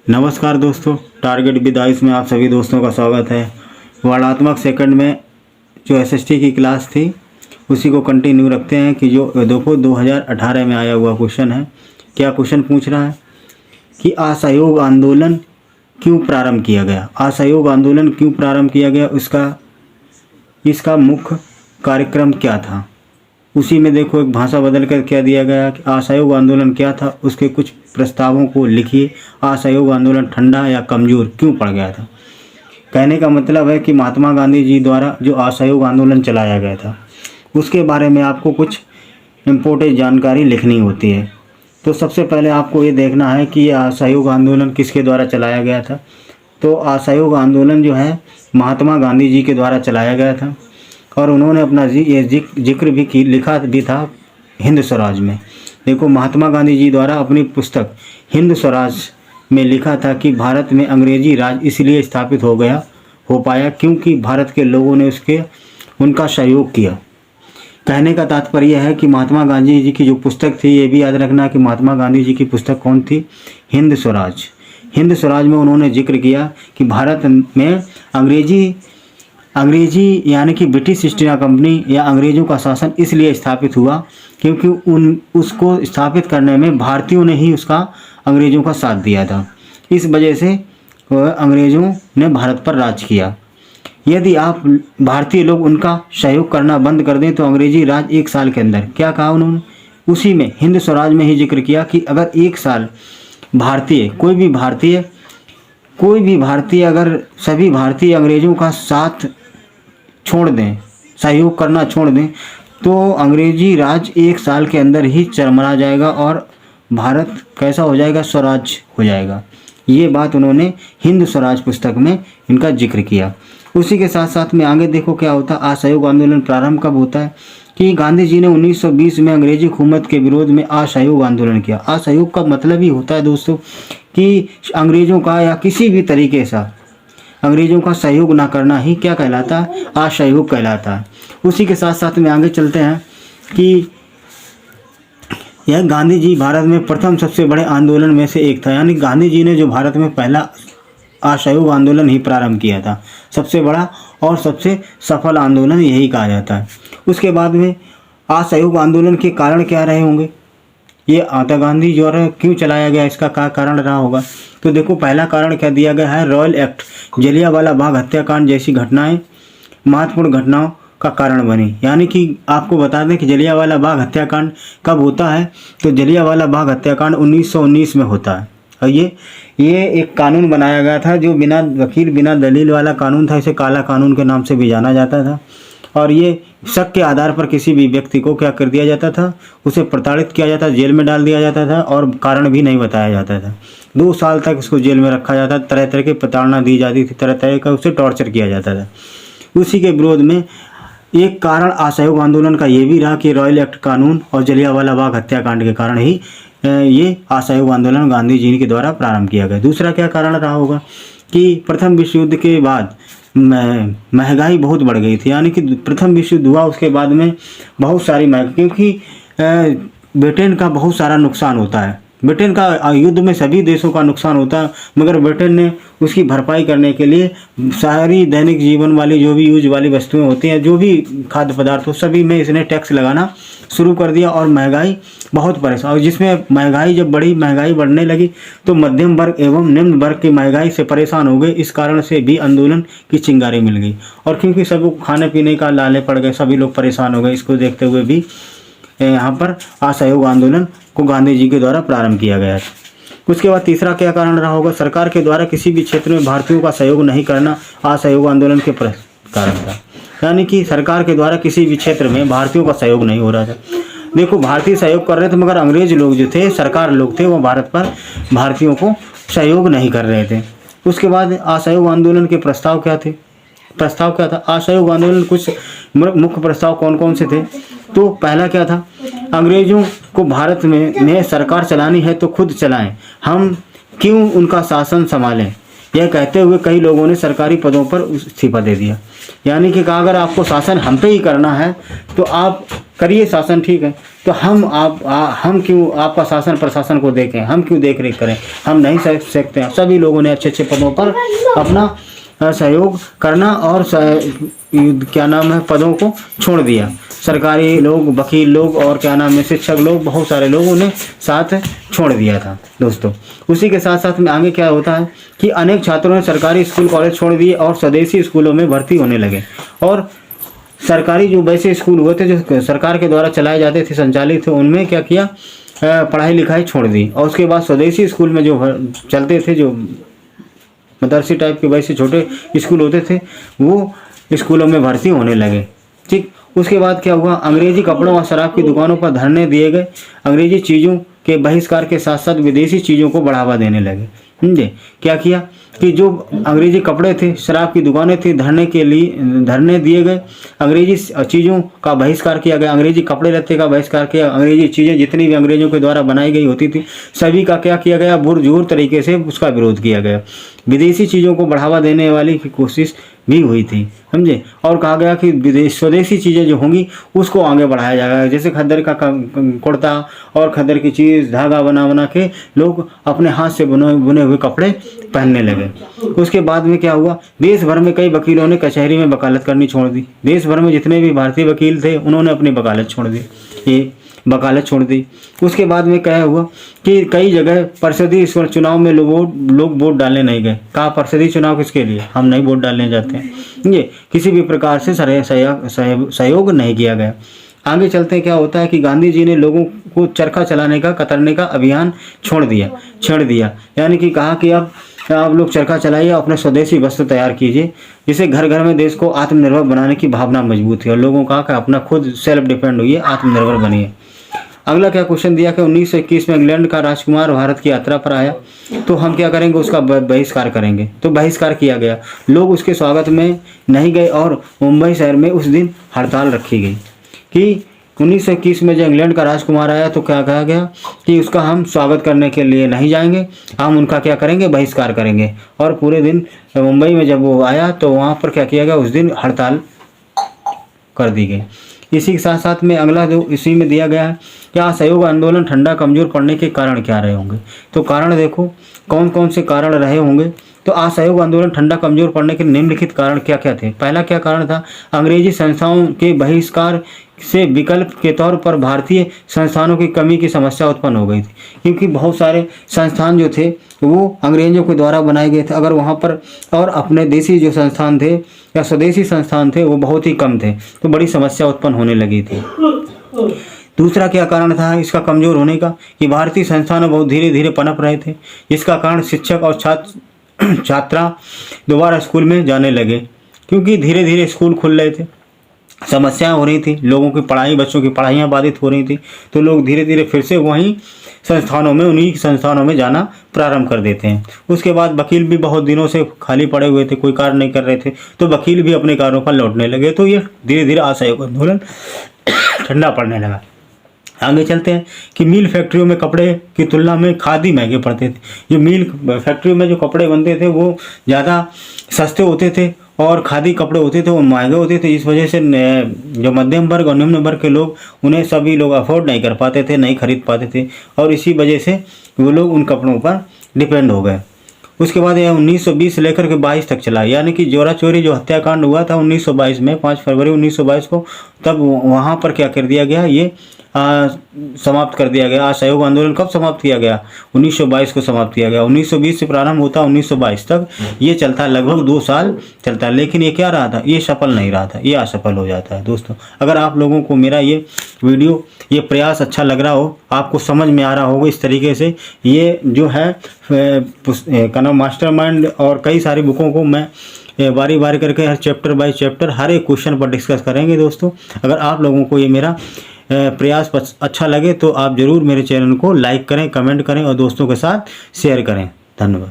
नमस्कार दोस्तों, target with Ayush में आप सभी दोस्तों का स्वागत है। वर्णात्मक सेकंड में जो एसएसटी की क्लास थी उसी को कंटिन्यू रखते हैं कि जो देखो 2018 में आया हुआ क्वेश्चन है। क्या क्वेश्चन पूछ रहा है कि असहयोग आंदोलन क्यों प्रारंभ किया गया। असहयोग आंदोलन क्यों प्रारंभ किया गया, इसका मुख्य कार्यक्रम क्या था। उसी में देखो एक भाषा बदल कर क्या दिया गया कि असहयोग आंदोलन क्या था, उसके कुछ प्रस्तावों को लिखिए। असहयोग आंदोलन ठंडा या कमज़ोर क्यों पड़ गया था। कहने का मतलब है कि महात्मा गांधी जी द्वारा जो असहयोग आंदोलन चलाया गया था उसके बारे में आपको कुछ इम्पोर्टेंट जानकारी लिखनी होती है। तो सबसे पहले आपको ये देखना है कि यह असहयोग आंदोलन किसके द्वारा चलाया गया था। तो असहयोग आंदोलन जो है महात्मा गांधी जी के द्वारा चलाया गया था और उन्होंने अपना ये जिक्र भी लिखा भी था हिंद स्वराज में। देखो महात्मा गांधी जी द्वारा अपनी पुस्तक हिंद स्वराज में लिखा था कि भारत में अंग्रेजी राज इसलिए स्थापित हो पाया क्योंकि भारत के लोगों ने उनका सहयोग किया। कहने का तात्पर्य है कि महात्मा गांधी जी की जो पुस्तक थी, ये भी याद रखना कि महात्मा गांधी जी की पुस्तक कौन थी, हिंद स्वराज। हिंद स्वराज में उन्होंने जिक्र किया कि भारत में अंग्रेजी यानी कि ब्रिटिश ईस्ट इंडिया कंपनी या अंग्रेज़ों का शासन इसलिए स्थापित हुआ क्योंकि उसको स्थापित करने में भारतीयों ने ही अंग्रेज़ों का साथ दिया था। इस वजह से अंग्रेज़ों ने भारत पर राज किया। यदि आप भारतीय लोग उनका सहयोग करना बंद कर दें तो अंग्रेजी राज 1 साल के अंदर, क्या कहा उन्होंने, उसी में हिंद स्वराज में ही जिक्र किया कि अगर 1 साल कोई भी भारतीय अगर सभी भारतीय अंग्रेज़ों का साथ छोड़ दें, सहयोग करना छोड़ दें, तो अंग्रेजी राज 1 साल के अंदर ही चरमरा जाएगा और भारत कैसा हो जाएगा, स्वराज हो जाएगा। ये बात उन्होंने हिंद स्वराज पुस्तक में इनका जिक्र किया। उसी के साथ साथ में आगे देखो क्या होता है। असहयोग आंदोलन प्रारंभ कब होता है कि गांधी जी ने 1920 में अंग्रेजी हुकूमत के विरोध में असहयोग आंदोलन किया। असहयोग का मतलब ही होता है दोस्तों कि अंग्रेज़ों का या किसी भी तरीके से अंग्रेज़ों का सहयोग ना करना ही क्या कहलाता है, असहयोग कहलाता है। उसी के साथ साथ में आगे चलते हैं कि यह गांधी जी भारत में प्रथम सबसे बड़े आंदोलन में से एक था। यानी गांधी जी ने जो भारत में पहला असहयोग आंदोलन ही प्रारंभ किया था, सबसे बड़ा और सबसे सफल आंदोलन यही कहा जाता है। उसके बाद में असहयोग आंदोलन के कारण क्या रहे होंगे, ये महात्मा गांधी द्वारा क्यों चलाया गया, इसका क्या कारण रहा होगा। तो देखो पहला कारण क्या दिया गया है, रॉयल एक्ट, जलियांवाला बाग हत्याकांड जैसी घटनाएं महत्वपूर्ण घटनाओं का कारण बनी। यानी कि आपको बता दें कि जलियांवाला बाग हत्याकांड कब होता है, तो जलियांवाला बाग हत्याकांड 1919 में होता है। और ये एक कानून बनाया गया था जो बिना वकील बिना दलील वाला कानून था। इसे काला कानून के नाम से भी जाना जाता था। और ये शक के आधार पर किसी भी व्यक्ति को क्या कर दिया जाता था, उसे प्रताड़ित किया जाता, जेल में डाल दिया जाता था और कारण भी नहीं बताया जाता था। 2 साल तक उसको जेल में रखा जाता, तरह तरह की प्रताड़ना दी जाती थी, तरह तरह का उसे टॉर्चर किया जाता था। उसी के विरोध में एक कारण असहयोग आंदोलन का ये भी रहा कि रॉयल एक्ट कानून और जलियांवाला बाग हत्याकांड के कारण ही ये असहयोग आंदोलन गांधी जी के द्वारा प्रारंभ किया गया। दूसरा क्या कारण रहा होगा कि प्रथम विश्व युद्ध के बाद महंगाई बहुत बढ़ गई थी। यानी कि प्रथम विश्व युद्ध हुआ, उसके बाद में बहुत सारी क्योंकि ब्रिटेन का बहुत सारा नुकसान होता है। ब्रिटेन का युद्ध में सभी देशों का नुकसान होता है, मगर ब्रिटेन ने उसकी भरपाई करने के लिए सारी दैनिक जीवन वाली जो भी यूज वाली वस्तुएं होती हैं, जो भी खाद्य पदार्थ हो, सभी में इसने टैक्स लगाना शुरू कर दिया और महंगाई बहुत परेशान। और जिसमें महंगाई बढ़ने लगी तो मध्यम वर्ग एवं निम्न वर्ग की महंगाई से परेशान हो गए। इस कारण से भी आंदोलन की चिंगारी मिल गई और क्योंकि सबको खाने पीने का लाले पड़ गए, सभी लोग परेशान हो गए। इसको देखते हुए भी यहाँ पर असहयोग आंदोलन को गांधी जी के द्वारा प्रारंभ किया गया था। उसके बाद तीसरा क्या कारण रहा होगा, सरकार के द्वारा किसी भी क्षेत्र में भारतीयों का सहयोग नहीं करना असहयोग आंदोलन के कारण था। यानी कि सरकार के द्वारा किसी भी क्षेत्र में भारतीयों का सहयोग नहीं हो रहा था। देखो भारतीय सहयोग कर रहे थे, मगर अंग्रेज लोग जो थे, सरकार लोग थे, वो भारत पर भारतीयों को सहयोग नहीं कर रहे थे। उसके बाद असहयोग आंदोलन के प्रस्ताव क्या था। असहयोग आंदोलन कुछ मुख्य प्रस्ताव कौन कौन से थे। तो पहला क्या था, अंग्रेजों को भारत में सरकार चलानी है तो खुद चलाएं, हम क्यों उनका शासन संभालें। यह कहते हुए कई लोगों ने सरकारी पदों पर इस्तीफा दे दिया। यानी कि कहा अगर आपको शासन हम पे ही करना है तो आप करिए शासन, ठीक है, तो हम क्यों आपका शासन प्रशासन को देखें, हम क्यों देख रेख करें, हम नहीं सह सकते हैं। सभी लोगों ने अच्छे अच्छे पदों पर अपना सहयोग करना और क्या नाम है पदों को छोड़ दिया। सरकारी लोग, वकील लोग और क्या नाम है शिक्षक लोग, बहुत सारे लोगों ने साथ छोड़ दिया था दोस्तों। उसी के साथ साथ में आगे क्या होता है कि अनेक छात्रों ने सरकारी स्कूल कॉलेज छोड़ दिए और स्वदेशी स्कूलों में भर्ती होने लगे। और सरकारी जो वैसे स्कूल हुए थे जो सरकार के द्वारा चलाए जाते थे, संचालित थे, उनमें क्या किया, पढ़ाई लिखाई छोड़ दी। और उसके बाद स्वदेशी स्कूल में जो चलते थे, जो मदरसी टाइप के वैसे छोटे स्कूल होते थे, वो स्कूलों में भर्ती होने लगे। ठीक, उसके बाद क्या हुआ, अंग्रेजी कपड़ों और शराब की दुकानों पर धरने दिए गए। अंग्रेजी चीज़ों के बहिष्कार के साथ साथ विदेशी चीज़ों को बढ़ावा देने लगे। समझे, क्या किया कि जो अंग्रेजी कपड़े थे, शराब की दुकानें थी, धरने दिए गए। अंग्रेजी चीज़ों का बहिष्कार किया गया, अंग्रेजी कपड़े लत्ते का बहिष्कार किया। अंग्रेजी चीज़ें जितनी भी अंग्रेजों के द्वारा बनाई गई होती थी, सभी का क्या किया गया, पुरजोर तरीके से उसका विरोध किया गया। विदेशी चीज़ों को बढ़ावा देने वाली की कोशिश भी हुई थी। समझे, और कहा गया कि स्वदेशी चीज़ें जो होंगी उसको आगे बढ़ाया जाएगा। जैसे खद्दर का कुर्ता और खद्दर की चीज़ धागा बना बना के लोग अपने हाथ से बुने हुए कपड़े पहनने लगे। उसके बाद में क्या हुआ, देश भर में कई वकीलों ने कचहरी में वकालत करनी छोड़ दी। देश भर में जितने भी भारतीय वकील थे उन्होंने अपनी वकालत छोड़ दी, ये वकालत छोड़ दी। उसके बाद में क्या हुआ कि कई जगह परिषदीय चुनाव में लोग वोट डालने नहीं गए। कहा परिषदीय चुनाव किसके लिए, हम नहीं वोट डालने जाते हैं। ये किसी भी प्रकार से सहयोग नहीं किया गया। आगे चलते क्या होता है कि गांधी जी ने लोगों को चरखा चलाने का, कतरने का अभियान छेड़ दिया। यानी कि कहा कि अब आप लोग चरखा चलाइए, अपने स्वदेशी वस्त्र तैयार कीजिए, जिससे घर घर में देश को आत्मनिर्भर बनाने की भावना मजबूत है। और लोगों का अपना खुद सेल्फ डिपेंड होइए, आत्मनिर्भर बनिए। अगला क्या क्वेश्चन दिया कि 1921 में इंग्लैंड का राजकुमार भारत की यात्रा पर आया, तो हम क्या करेंगे, उसका बहिष्कार करेंगे। तो बहिष्कार किया गया, लोग उसके स्वागत में नहीं गए और मुंबई शहर में उस दिन हड़ताल रखी गई कि 1921 में जब इंग्लैंड का राजकुमार आया तो क्या कहा गया कि उसका हम स्वागत करने के लिए नहीं जाएंगे, हम उनका क्या करेंगे, बहिष्कार करेंगे। और पूरे दिन मुंबई में जब वो आया तो वहाँ पर क्या किया गया, उस दिन हड़ताल कर दी गई। इसी के साथ साथ में अगला जो इसी में दिया गया है, क्या असहयोग आंदोलन ठंडा कमजोर पड़ने के कारण क्या रहे होंगे। तो कारण देखो कौन कौन से कारण रहे होंगे। तो असहयोग आंदोलन ठंडा कमजोर पड़ने के निम्नलिखित कारण क्या क्या थे। पहला क्या कारण था, अंग्रेजी संस्थाओं के बहिष्कार से विकल्प के तौर पर भारतीय संस्थानों की कमी की समस्या उत्पन्न हो गई थी, क्योंकि बहुत सारे संस्थान जो थे वो अंग्रेजों के द्वारा बनाए गए थे। अगर वहाँ पर और अपने देसी जो संस्थान थे या स्वदेशी संस्थान थे वो बहुत ही कम थे, तो बड़ी समस्या उत्पन्न होने लगी थी। दूसरा क्या कारण था इसका कमजोर होने का, कि भारतीय संस्थान बहुत धीरे धीरे पनप रहे थे, जिसका कारण शिक्षक और छात्रा दोबारा स्कूल में जाने लगे, क्योंकि धीरे धीरे स्कूल खुल रहे थे, समस्याएं हो रही थी, लोगों की पढ़ाई, बच्चों की पढ़ाइयाँ बाधित हो रही थी, तो लोग धीरे धीरे फिर से वहीं संस्थानों में, उन्हीं संस्थानों में जाना प्रारंभ कर देते हैं। उसके बाद वकील भी बहुत दिनों से खाली पड़े हुए थे, कोई कार्य नहीं कर रहे थे, तो वकील भी अपने कार्यों पर लौटने लगे। तो ये धीरे धीरे असहयोग आंदोलन ठंडा पड़ने लगा। आगे चलते हैं कि मिल फैक्ट्रियों में कपड़े की तुलना में खादी महंगे पड़ते थे। जो मिल फैक्ट्रियों में जो कपड़े बनते थे वो ज़्यादा सस्ते होते थे और खादी कपड़े होते थे वो महंगे होते थे। इस वजह से जो मध्यम वर्ग और निम्न वर्ग के लोग, उन्हें सभी लोग अफोर्ड नहीं कर पाते थे, नहीं खरीद पाते थे, और इसी वजह से वो लोग उन कपड़ों पर डिपेंड हो गए। उसके बाद यह 1920 से लेकर के 22 तक चला, यानी कि जोरा चोरी जो हत्याकांड हुआ था 1922 में, 5 फरवरी 1922 को, तब वहाँ पर क्या कर दिया गया, ये समाप्त कर दिया गया। असहयोग आंदोलन कब समाप्त किया गया, 1922 को समाप्त किया गया। 1920 से प्रारंभ होता 1922 तक ये चलता, लगभग 2 साल चलता, लेकिन ये क्या रहा था, ये सफल नहीं रहा था, ये असफल हो जाता है। दोस्तों अगर आप लोगों को मेरा ये वीडियो, ये प्रयास अच्छा लग रहा हो, आपको समझ में आ रहा होगा इस तरीके से, ये जो है मास्टरमाइंड और कई सारी बुकों को मैं बारी बारी करके हर चैप्टर बाय चैप्टर हर एक क्वेश्चन पर डिस्कस करेंगे। दोस्तों अगर आप लोगों को ये मेरा प्रयास अच्छा लगे तो आप ज़रूर मेरे चैनल को लाइक करें, कमेंट करें और दोस्तों के साथ शेयर करें। धन्यवाद।